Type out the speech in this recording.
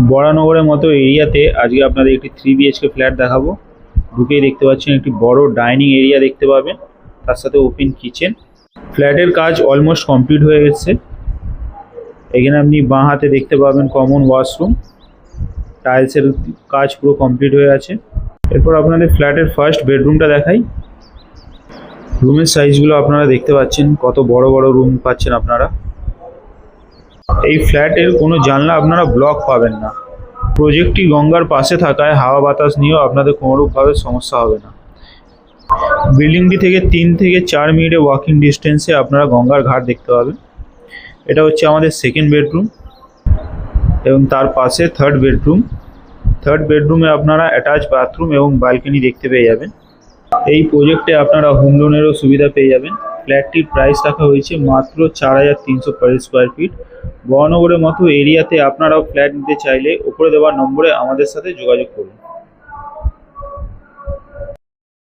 বরানগরের মতো এরিয়াতে আজকে আপনাদের একটি 3 BHK ফ্ল্যাট দেখাবো। ঢুকেই দেখতে পাচ্ছেন একটি বড় ডাইনিং এরিয়া দেখতে পাবেন, তার সাথে ওপেন কিচেন। ফ্ল্যাটের কাজ অলমোস্ট কমপ্লিট হয়ে গেছে। এখানে আপনি বাঁ হাতে দেখতে পাবেন কমন ওয়াশরুম, টাইলসের কাজ পুরো কমপ্লিট হয়ে আছে। এরপর আপনাদের ফ্ল্যাটের ফার্স্ট বেডরুমটা দেখাই। রুমের সাইজগুলো আপনারা দেখতে পাচ্ছেন, কত বড় বড় রুম পাচ্ছেন আপনারা। এই ফ্ল্যাটের কোনো জানলা আপনারা ব্লক পাবেন না। প্রজেক্টটি গঙ্গার পাশে থাকায় হাওয়া বাতাস নিয়েও আপনাদের কোনোরূপভাবে সমস্যা হবে না। বিল্ডিংটি থেকে 3 থেকে 4 মিনিটে ওয়াকিং ডিস্টেন্সে আপনারা গঙ্গার ঘাট দেখতে পাবেন। এটা হচ্ছে আমাদের সেকেন্ড বেডরুম এবং তার পাশে থার্ড বেডরুম। থার্ড বেডরুমে আপনারা অ্যাটাচ বাথরুম এবং ব্যালকনি দেখতে পেয়ে যাবেন। এই প্রজেক্টে আপনারা হোম লোনেরও সুবিধা পেয়ে যাবেন। ফ্ল্যাটটির প্রাইস রাখা হয়েছে মাত্র 4300 পার স্কোয়ার ফিট। বরানগরের মতো এরিয়াতে আপনারাও ফ্ল্যাট নিতে চাইলে উপরে দেওয়া নম্বরে আমাদের সাথে যোগাযোগ করুন।